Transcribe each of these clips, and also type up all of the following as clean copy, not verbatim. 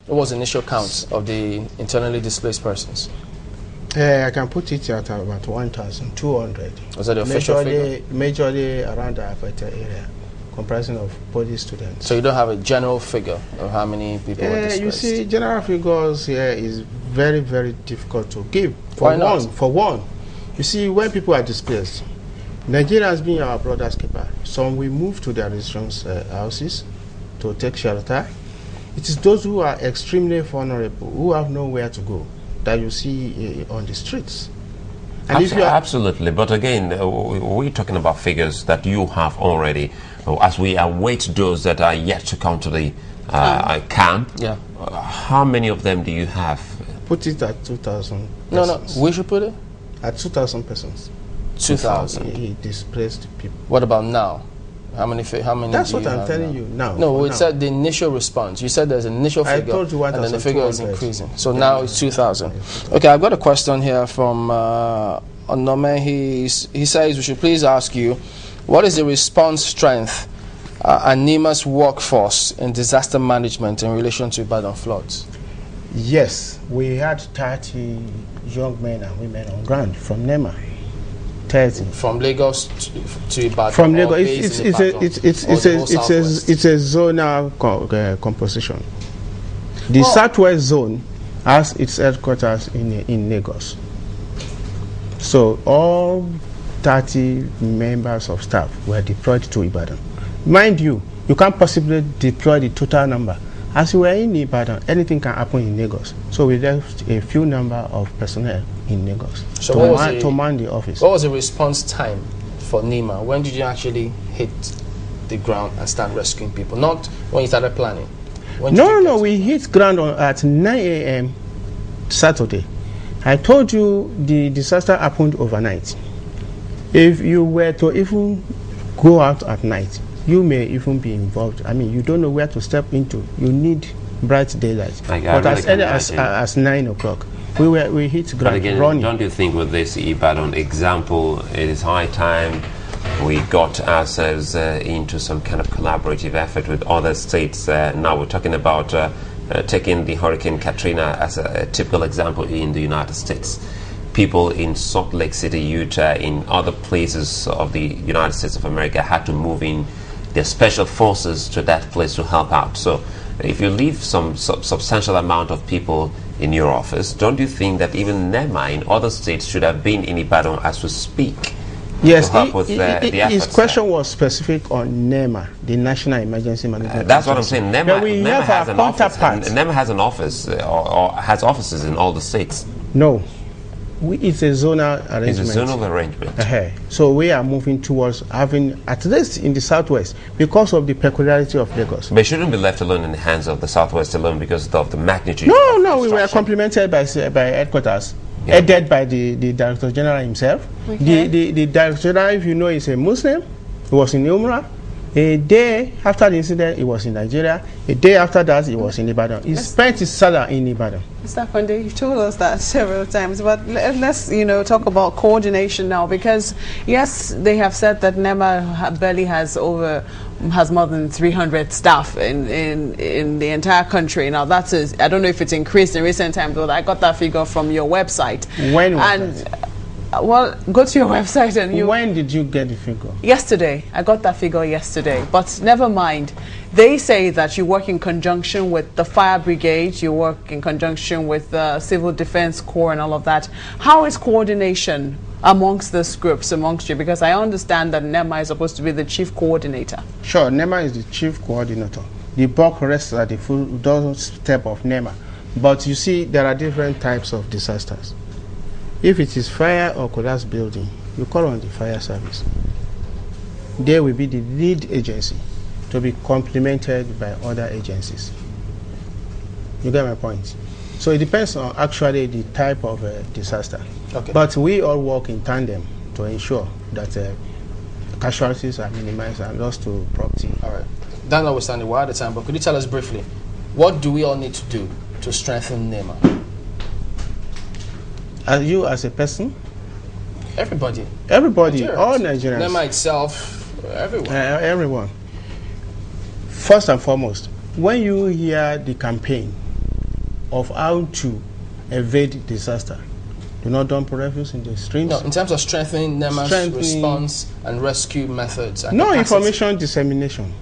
What was the initial count of the internally displaced persons? I can put it at about 1,200. Was that the official figure? Majorly around the affected area, comprising of Polish students. So you don't have a general figure of how many people were displaced? You see, general figures here is very, very difficult to give. Why not? For one, you see, when people are displaced, Nigeria has been our brother's keeper. Some will move to their residence houses to take shelter. It is those who are extremely vulnerable, who have nowhere to go, that you see on the streets. And absolutely, but again, we're talking about figures that you have already. As we await those that are yet to come to the camp, yeah. How many of them do you have? Put it at 2,000 persons. No, we should put it? At 2,000 persons. 2,000? He displaced people. What about now? How many? That's what I'm telling you now. No, we said the initial response. You said there's an initial figure, I told you and then the figure is increasing. So now it's 2,000. Okay, I've got a question here from Onome. He says we should please ask you, what is the response strength and NEMA's workforce in disaster management in relation to Ibadan floods? Yes, we had 30 young men and women on ground from NEMA. 30. From Lagos to Ibadan. From Lagos, it's a zonal composition. The Southwest Zone has its headquarters in Lagos. So all 30 members of staff were deployed to Ibadan. Mind you, you can't possibly deploy the total number. As we were in Ibadan, anything can happen in Lagos. So we left a few number of personnel in Lagos to man the office. What was the response time for NEMA? When did you actually hit the ground and start rescuing people? Not when you started planning. No, we hit ground at 9 a.m. Saturday. I told you the disaster happened overnight. If you were to even go out at night, you may even be involved. I mean, you don't know where to step into. You need bright daylight. But as early as 9 o'clock, we hit ground. But again, running. Don't you think with this Ibadan example, it is high time we got ourselves into some kind of collaborative effort with other states? Now we're talking about taking the Hurricane Katrina as a typical example in the United States. People in Salt Lake City, Utah, in other places of the United States of America had to move in their special forces to that place to help out. So if you leave some substantial amount of people in your office, don't you think that even NEMA in other states should have been in Ibadan as we speak? Yes, his question was specific on NEMA, the National Emergency Management. That's what I'm saying. NEMA has an office. NEMA has an office or has offices in all the states. No. It's a zonal arrangement. It's a zonal arrangement. So we are moving towards having, at least in the Southwest, because of the peculiarity of Lagos. But it shouldn't be left alone in the hands of the Southwest alone because of the magnitude. No, we were complemented by headquarters, headed by the Director General himself. Okay. The Director General, if you know, is a Muslim. He was in Umrah. A day after the incident, he was in Nigeria. A day after that, he was in Ibadan. He spent his Salah in Ibadan. Mr. Akande, you've told us that several times, but let's talk about coordination now, because yes, they have said that NEMA barely has more than 300 staff in the entire country. Now I don't know if it's increased in recent times, but I got that figure from your website. When was that? Well, go to your website and When did you get the figure? Yesterday. I got that figure yesterday. But never mind. They say that you work in conjunction with the fire brigade, you work in conjunction with the Civil Defense Corps and all of that. How is coordination amongst these groups, amongst you? Because I understand that NEMA is supposed to be the chief coordinator. Sure, NEMA is the chief coordinator. The buck rests at the full doorstep of NEMA. But you see, there are different types of disasters. If it is fire or collapsed building, you call on the fire service. They will be the lead agency to be complemented by other agencies. You get my point? So it depends on actually the type of disaster. Okay. But we all work in tandem to ensure that casualties are minimized and loss to property. All right. That notwithstanding, we're out of time, but could you tell us briefly, what do we all need to do to strengthen NEMA? You as a person? Everybody. Everybody, all Nigerians. NEMA itself, everyone. Everyone. First and foremost, when you hear the campaign of how to evade disaster. Do not dump refuse in the streams. No, in terms of strengthening NEMA's response and rescue methods. And no capacity. Information dissemination.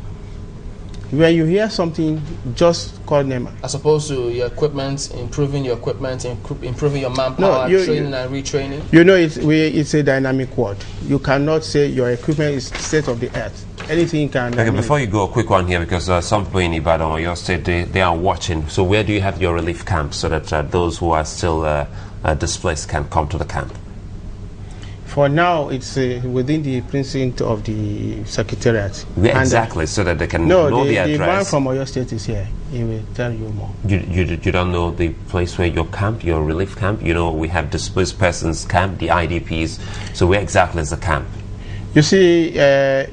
When you hear something, just call NEMA. As opposed to your equipment, improving your equipment, improving your manpower, training and retraining. You know, it's a dynamic word. You cannot say your equipment is state of the art. Anything can. Okay, before you go, a quick one here, because some people in Ibadan or your state, they are watching. So where do you have your relief camps so that those who are still displaced can come to the camp? For now, it's within the precinct of the secretariat. Yeah, exactly, so that they can know the address. The man from Oyo State is here. He will tell you more. You don't know the place where your camp, your relief camp? You know, we have displaced persons camp, the IDPs. So where exactly is the camp? You see, there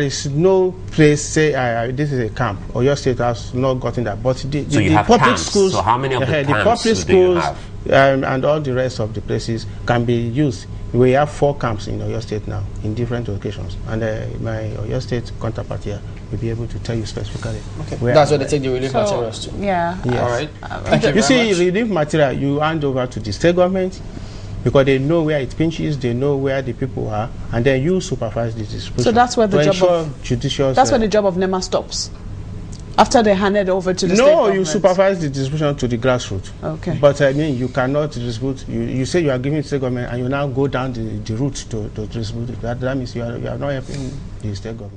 is no place, say, this is a camp. Oyo State has not gotten that. But the public camps. schools, so how many of the camps public do you have? And all the rest of the places can be used. We have 4 camps in Oyo State now, in different locations. And my Oyo State counterpart here will be able to tell you specifically. Okay. That's where they take the relief materials to. Yeah. Yes. All right. Thank you very much. Relief material, you hand over to the state government, because they know where it pinches, they know where the people are, and then you supervise the distribution. So that's where the job of NEMA stops. After they hand it over to the state government. No, you supervise the distribution to the grassroots. Okay. But I mean, you cannot distribute. You say you are giving it to the government, and you now go down the route to distribute it. That means you are not helping the state government.